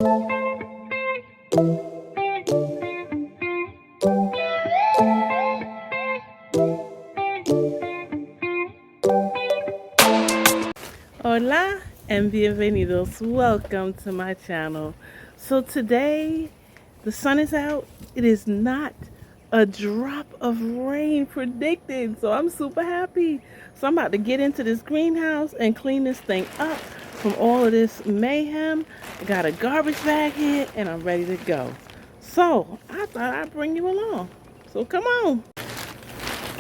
Hola and bienvenidos. Welcome to my channel. So today the sun is out. It is not a drop of rain predicted. So I'm super happy. So I'm about to get into this greenhouse and clean this thing up from all of this mayhem. I got a garbage bag here and I'm ready to go. So I thought I'd bring you along. So come on.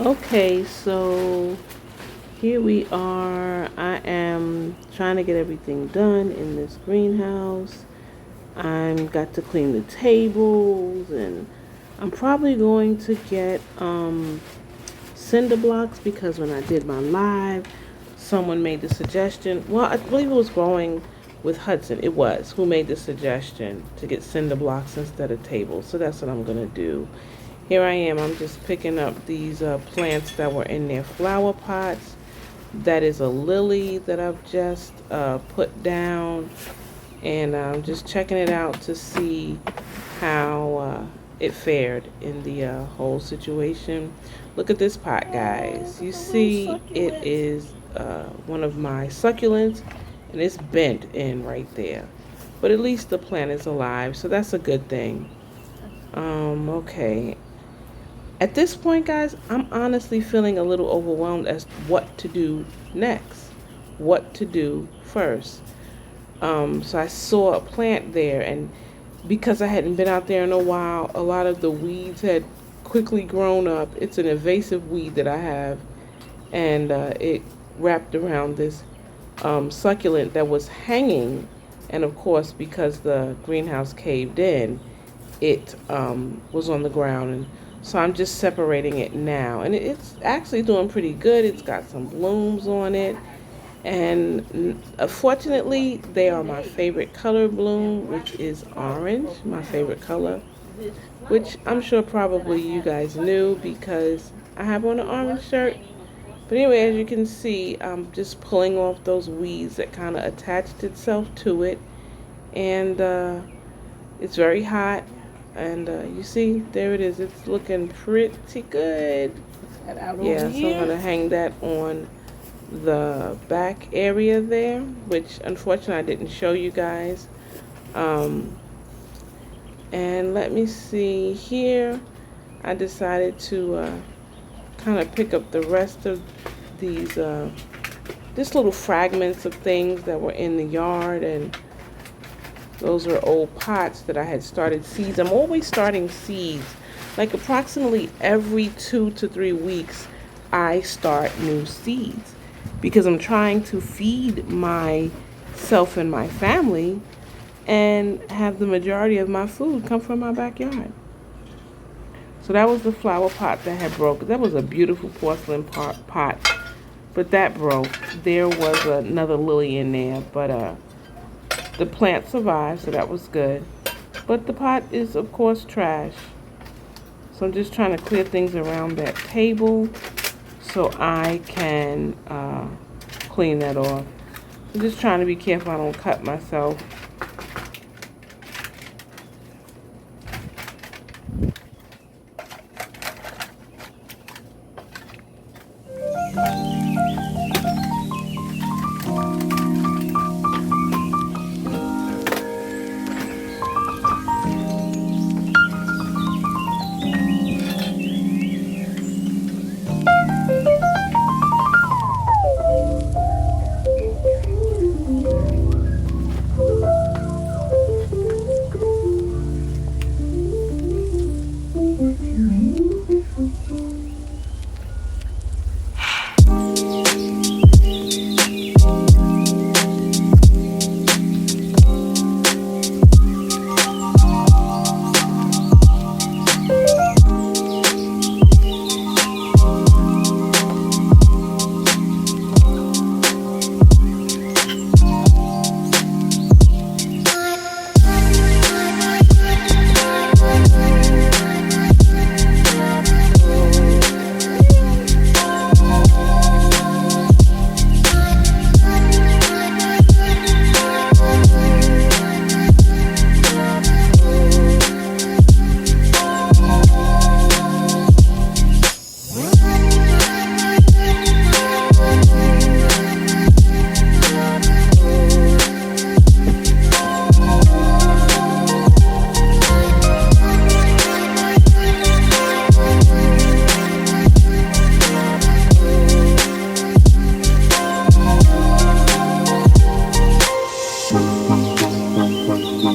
Okay, so here we are. I am trying to get everything done in this greenhouse. I'm got to clean the tables, and I'm probably going to get cinder blocks because when I did my live, someone made the suggestion. Well, I believe it was Growing with Hudson. It was who made the suggestion to get cinder blocks instead of tables. So that's what I'm gonna do. Here I am. I'm just picking up these plants that were in their flower pots. That is a lily that I've just put down, and I'm just checking it out to see how it fared in the whole situation. Look at this pot, guys. You see it is one of my succulents, and it's bent in right there, but at least the plant is alive, so that's a good thing. Okay, at this point, guys, I'm honestly feeling a little overwhelmed as to what to do next, what to do first. So I saw a plant there, and because I hadn't been out there in a while, a lot of the weeds had quickly grown up. It's an invasive weed that I have, and it wrapped around this succulent that was hanging, and of course, because the greenhouse caved in, it was on the ground, and so I'm just separating it now, and it's actually doing pretty good. It's got some blooms on it, and fortunately they are my favorite color bloom, which is orange, my favorite color, which I'm sure probably you guys knew because I have on an orange shirt. But anyway, as you can see, I'm just pulling off those weeds that kind of attached itself to it, and it's very hot. And you see, there it is. It's looking pretty good. Yeah, so I'm going to hang that on the back area there, which unfortunately I didn't show you guys. And let me see here. I decided to kind of pick up the rest of these just little fragments of things that were in the yard, and those are old pots that I had started seeds. I'm always starting seeds. Like approximately every 2 to 3 weeks, I start new seeds because I'm trying to feed myself and my family and have the majority of my food come from my backyard. So that was the flower pot that had broke. That was a beautiful porcelain pot, but that broke. There was another lily in there, but the plant survived, so that was good. But the pot is, of course, trash. So I'm just trying to clear things around that table so I can clean that off. I'm just trying to be careful I don't cut myself. I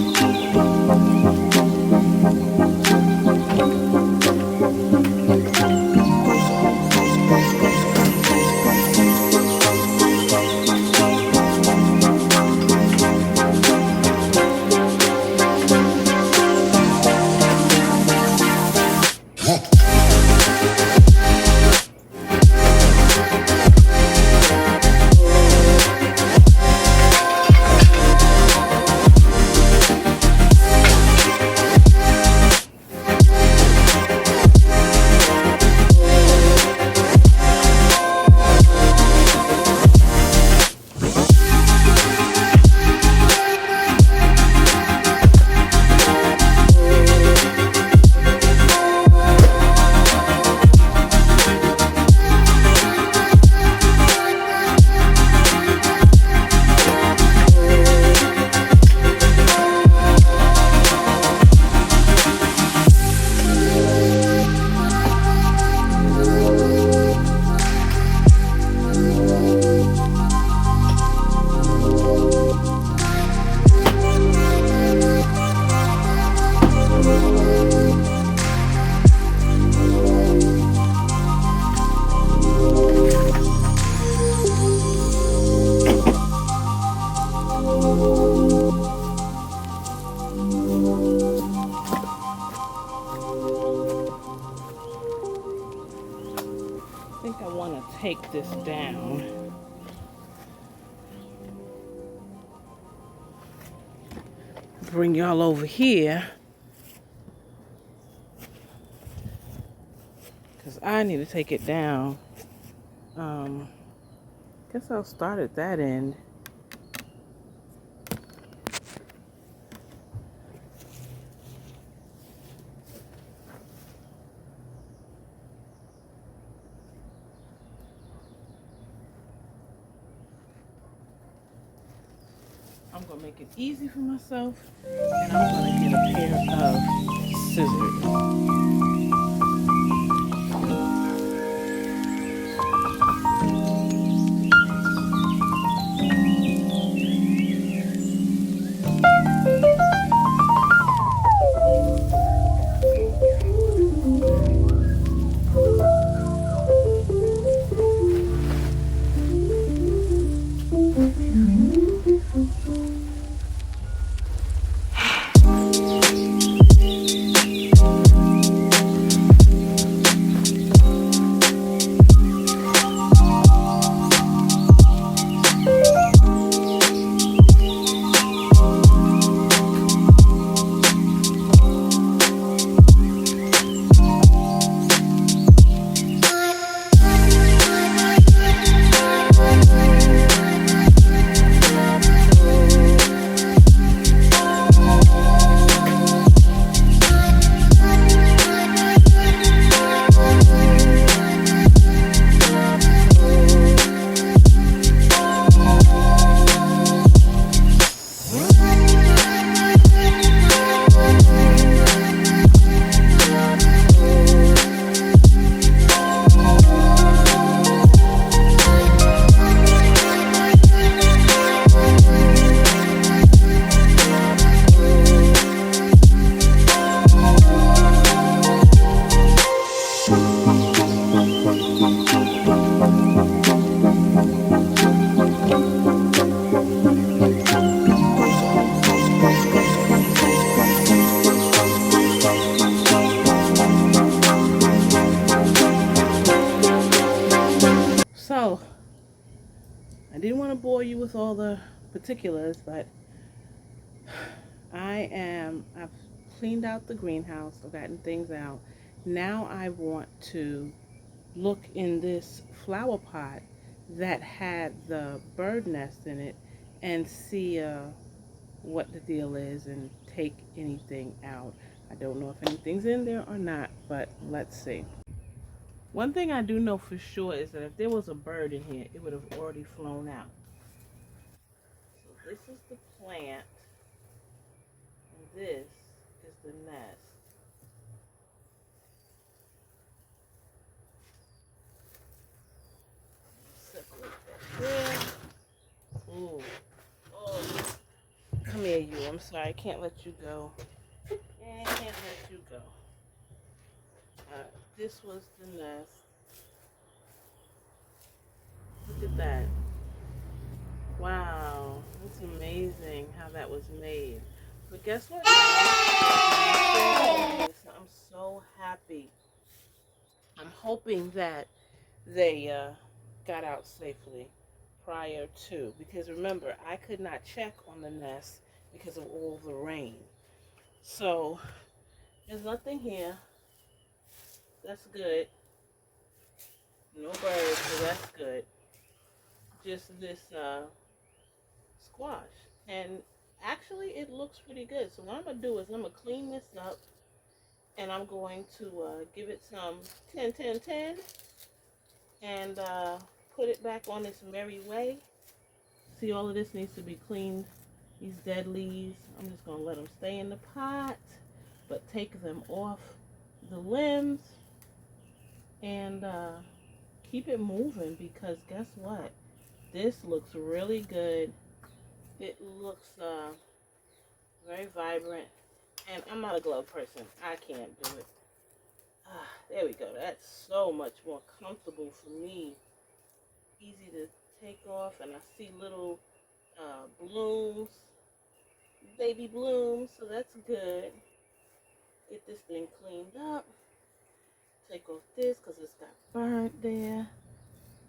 think I want to take this down. Bring y'all over here. Because I need to take it down. Guess I'll start at that end. I'm going to make it easy for myself, and I'm going to get a pair of scissors. So, I didn't want to bore you with all the particulars, but I've cleaned out the greenhouse, I've gotten things out. Now I want to look in this flower pot that had the bird nest in it and see what the deal is and take anything out. I don't know if anything's in there or not, but let's see. One thing I do know for sure is that if there was a bird in here, it would have already flown out. So this is the plant, and this is the nest. Separate that there. Ooh. Oh. Come here, you all. I'm sorry, I can't let you go. I can't let you go. This was the nest. Look at that. Wow, it's amazing how that was made. But guess what, guys? I'm so happy. I'm hoping that they got out safely prior to, because remember, I could not check on the nest because of all the rain. So there's nothing here. That's good. No birds, so that's good. Just this squash. And actually, it looks pretty good. So what I'm going to do is I'm going to clean this up, and I'm going to give it some 10, 10, 10, and put it back on its merry way. See, all of this needs to be cleaned. These dead leaves, I'm just going to let them stay in the pot, but take them off the limbs and keep it moving, because guess what? This looks really good. It looks very vibrant, and I'm not a glove person. I can't do it. There we go. That's so much more comfortable for me. Easy to take off, and I see little blooms, baby blooms, so that's good. Get this thing cleaned up. Take off this because it's got burnt there.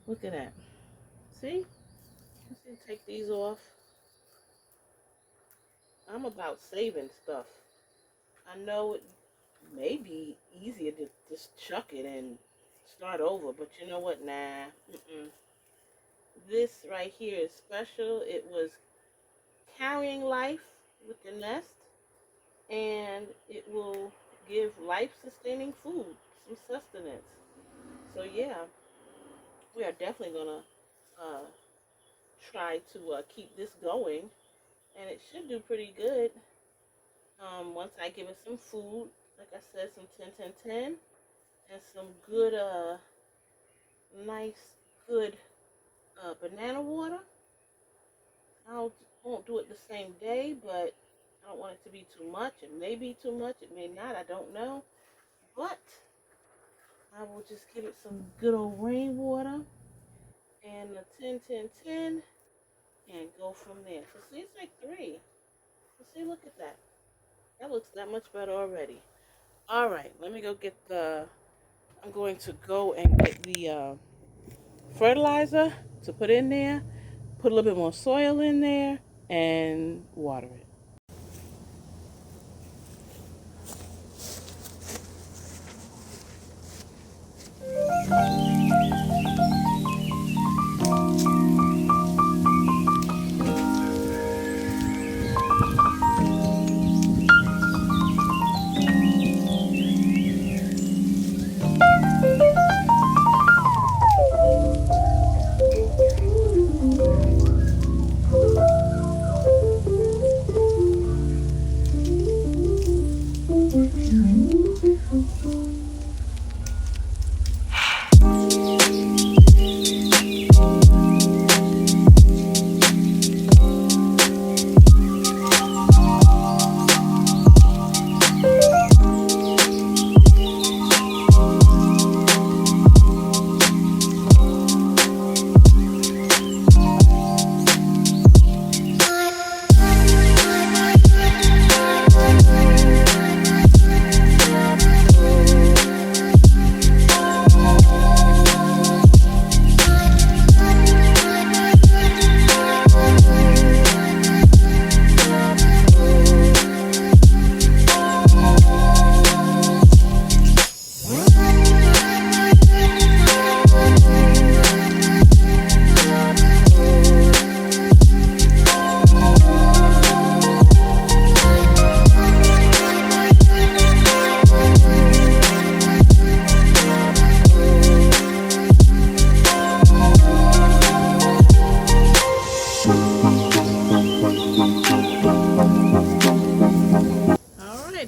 Look at that. See? Take these off. I'm about saving stuff. I know it may be easier to just chuck it and start over, but you know what? Nah. This right here is special. It was carrying life with the nest, and it will give life-sustaining food, some sustenance. So yeah, we are definitely gonna try to keep this going, and it should do pretty good. Once I give it some food, like I said, some 10, 10, 10, and some good, nice, good banana water. I won't do it the same day, but I don't want it to be too much. It may be too much, it may not, I don't know. But I will just give it some good old rainwater and a 10, 10, 10, and go from there. So see, it's like 3. So see, look at that. That looks that much better already. All right, let me go get I'm going to go and get the fertilizer to put in there, put a little bit more soil in there, and water it.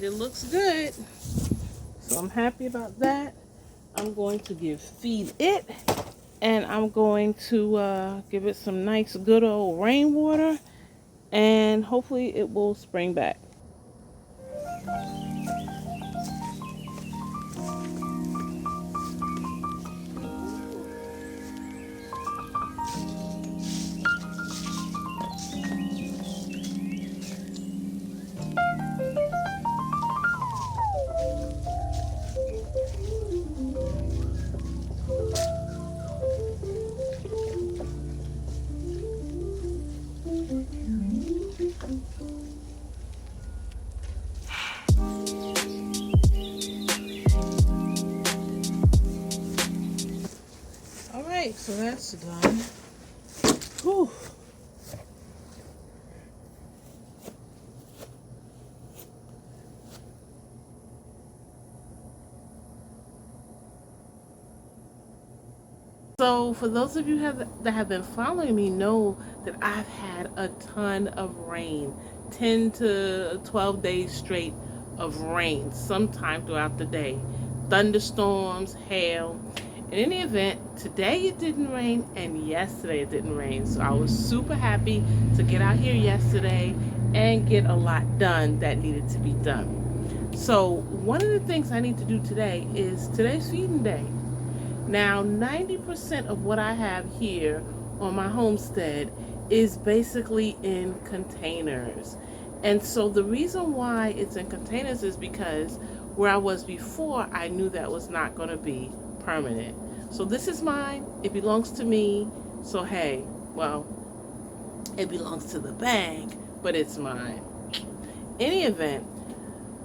It looks good, so I'm happy about that. I'm going to feed it, and I'm going to give it some nice good old rainwater, and hopefully it will spring back. All right, so that's done. Whew. So for those of you that have been following me know that I've had a ton of rain, 10 to 12 days straight of rain sometime throughout the day. Thunderstorms, hail. In any event, today it didn't rain and yesterday it didn't rain. So I was super happy to get out here yesterday and get a lot done that needed to be done. So one of the things I need to do today is today's feeding day. Now, 90% of what I have here on my homestead is basically in containers. And so the reason why it's in containers is because where I was before, I knew that was not going to be permanent. So this is mine. It belongs to me. So hey, well, it belongs to the bank, but it's mine. Any event,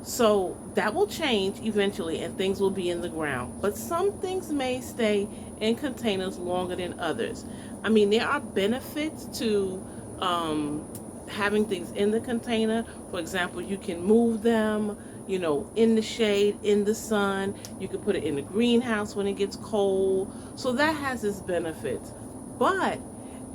so that will change eventually and things will be in the ground. But some things may stay in containers longer than others. I mean, there are benefits to having things in the container. For example, you can move them, you know, in the shade, in the sun. You can put it in the greenhouse when it gets cold. So that has its benefits. But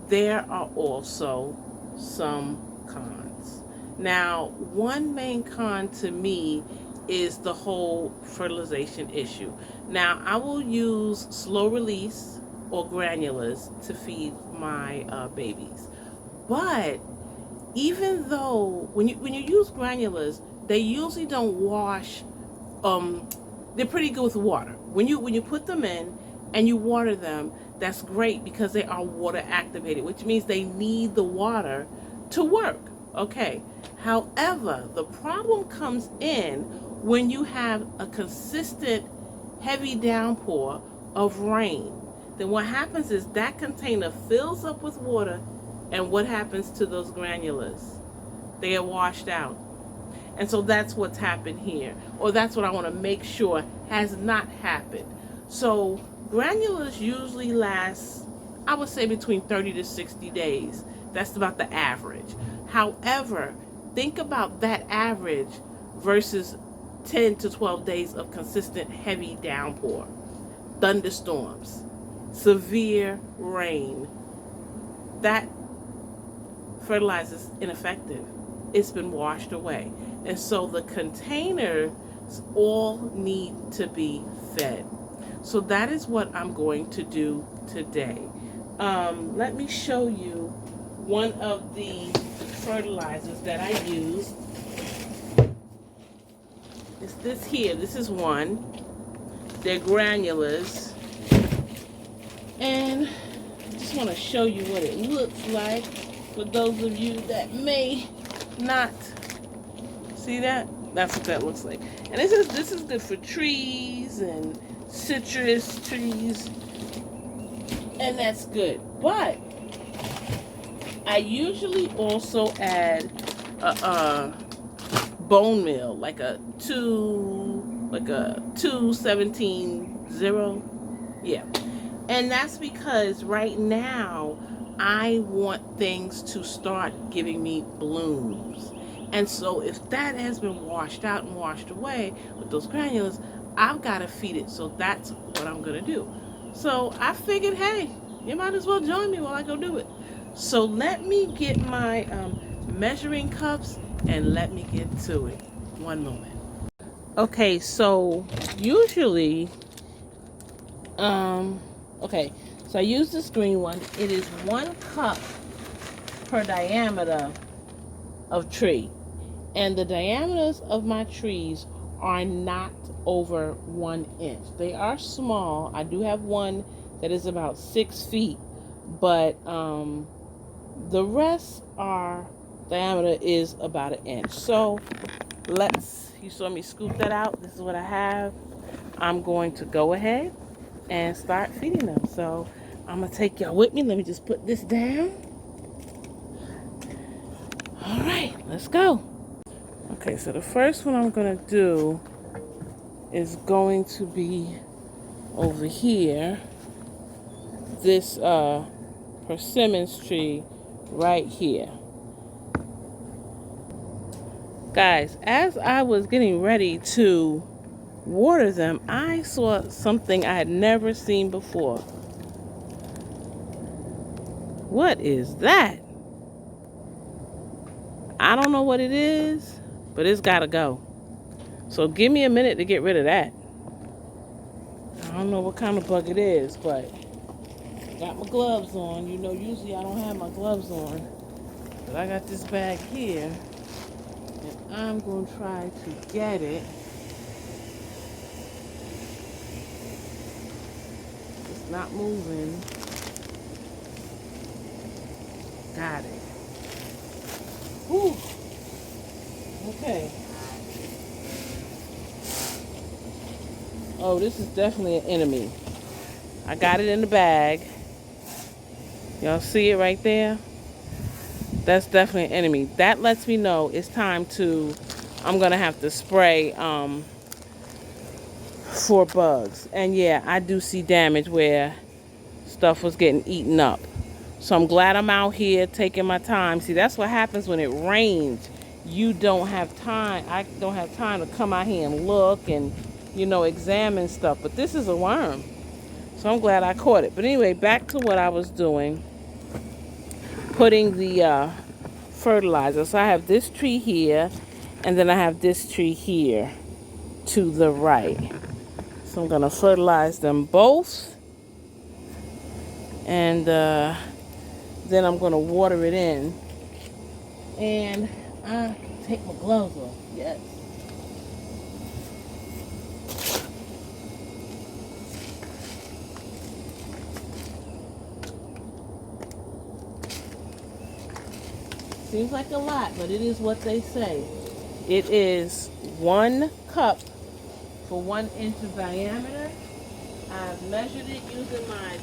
there are also some cons. Now, one main con to me is the whole fertilization issue. Now, I will use slow release or granulars to feed my babies. But even though when you use granulars, they usually don't wash. They're pretty good with water. When you put them in and you water them, that's great because they are water activated, which means they need the water to work. Okay. However, the problem comes in when you have a consistent heavy downpour of rain. Then what happens is that container fills up with water, and what happens to those granulars? They are washed out. And so that's what's happened here, or that's what I want to make sure has not happened. So granulars usually last, I would say, between 30 to 60 days. That's about the average. However, think about that average versus 10 to 12 days of consistent heavy downpour, thunderstorms, severe rain. That fertilizer is ineffective. It's been washed away. And so the containers all need to be fed. So that is what I'm going to do today. Let me show you one of the fertilizers that I use. It's this here. This is one. They're granulars. And I just want to show you what it looks like for those of you that may not see that. That's what that looks like. And this is good for trees and citrus trees. And that's good. But I usually also add bone meal, like a 217-0. Yeah. And that's because right now I want things to start giving me blooms. And so if that has been washed out and washed away with those granulars, I've got to feed it. So that's what I'm going to do. So I figured, hey, you might as well join me while I go do it. So let me get my measuring cups and let me get to it. One moment. Okay, so usually, okay, so I use this green one. It is 1 cup per diameter of tree. And the diameters of my trees are not over 1 inch. They are small. I do have one that is about 6 feet, but the rest are diameter is about 1 inch. So you saw me scoop that out. This is what I have. I'm going to go ahead and start feeding them. So I'm gonna take y'all with me. Let me just put this down. All right, let's go. Okay, so the first one I'm gonna do is going to be over here. This persimmons tree right here. Guys, as I was getting ready to water them, I saw something I had never seen before. What is that? I don't know what it is, but it's gotta go. So give me a minute to get rid of that. I don't know what kind of bug it is, but I got my gloves on. You know, usually I don't have my gloves on, but I got this bag here, and I'm gonna try to get it. It's not moving. Got it. Whew. Okay. Oh, this is definitely an enemy. I got it in the bag. Y'all see it right there? That's definitely an enemy. That lets me know it's time to, I'm gonna have to spray for bugs. And yeah, I do see damage where stuff was getting eaten up. So I'm glad I'm out here taking my time. See, that's what happens when it rains. You don't have time. I don't have time to come out here and look and, you know, examine stuff. But this is a worm. So I'm glad I caught it. But anyway, back to what I was doing. Putting the fertilizer. So I have this tree here, and then I have this tree here to the right. So I'm going to fertilize them both. And then I'm going to water it in. And I take my gloves off. Yes. Seems like a lot, but it is what they say. It is 1 cup for 1 inch of diameter. I've measured it using my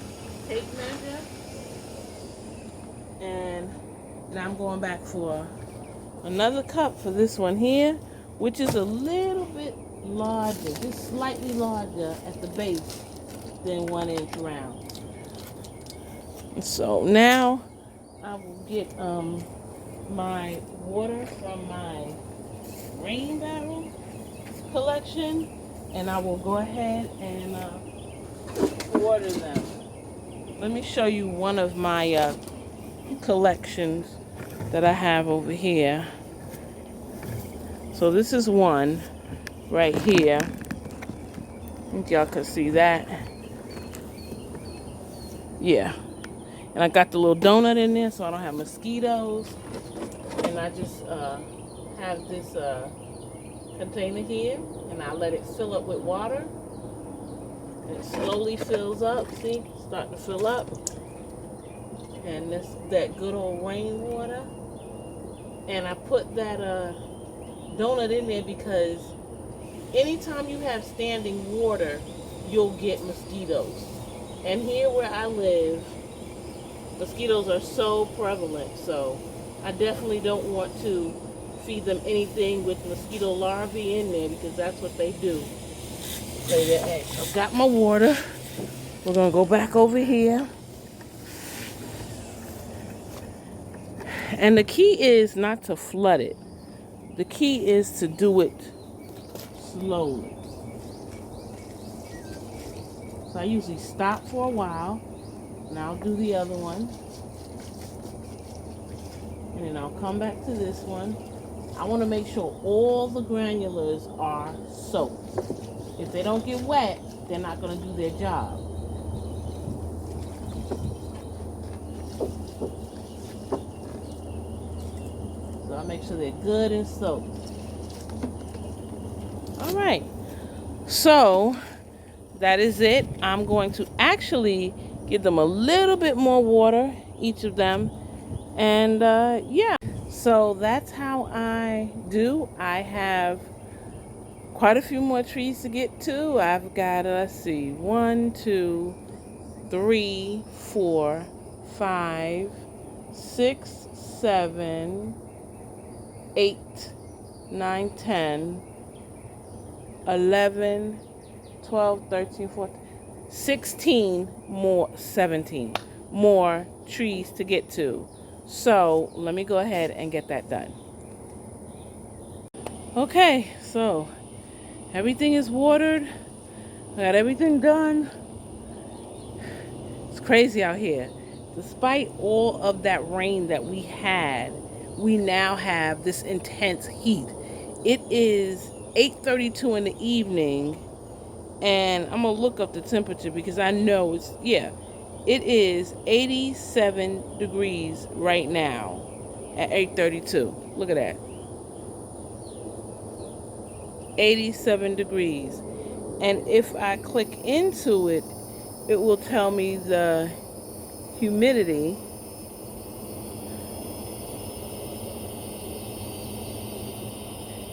tape measure. And now I'm going back for another cup for this one here, which is a little bit larger, just slightly larger at the base than 1 inch round. So now I will get my water from my rain barrel collection, and I will go ahead and water them. Let me show you one of my collections that I have over here. So this is one right here. I think y'all can see that. Yeah. And I got the little donut in there so I don't have mosquitoes. And I just have this container here, and I let it fill up with water. And it slowly fills up. See, it's starting to fill up. And that's that good old rainwater. And I put that donut in there because anytime you have standing water, you'll get mosquitoes. And here where I live, mosquitoes are so prevalent, so I definitely don't want to feed them anything with mosquito larvae in there because that's what they do. Lay their eggs. I've got my water. We're going to go back over here. And the key is not to flood it. The key is to do it slowly. So I usually stop for a while, and I'll do the other one. And then I'll come back to this one. I want to make sure all the granulars are soaked. If they don't get wet, they're not going to do their job. So I make sure they're good and soaked. All right. So that is it. I'm going to actually give them a little bit more water, each of them. And yeah, so that's how I do. I have quite a few more trees to get to. I've got, let's see, 1, 2, 3, 4, 5, 6, 7, 8, 9, 10, 11, 12, 13, 14, 16 more, 17 more trees to get to. So let me go ahead and get that done. Okay, so everything is watered. I got everything done. It's crazy out here. Despite all of that rain that we had, we now have this intense heat. It is 8:32 in the evening, and I'm going to look up the temperature because I know it's, yeah, it is 87 degrees right now at 8:32. Look at that. 87 degrees. And if I click into it, it will tell me the humidity.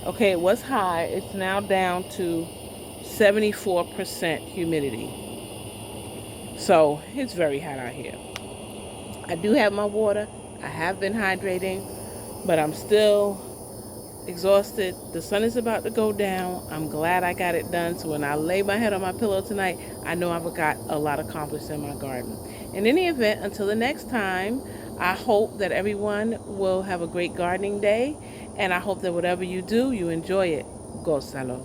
Okay, it was high. It's now down to 74% humidity. So it's very hot out here. I do have my water. I have been hydrating, but I'm still exhausted. The sun is about to go down. I'm glad I got it done. So when I lay my head on my pillow tonight, I know I've got a lot accomplished in my garden. In any event, until the next time, I hope that everyone will have a great gardening day. And I hope that whatever you do, you enjoy it. Gózalo.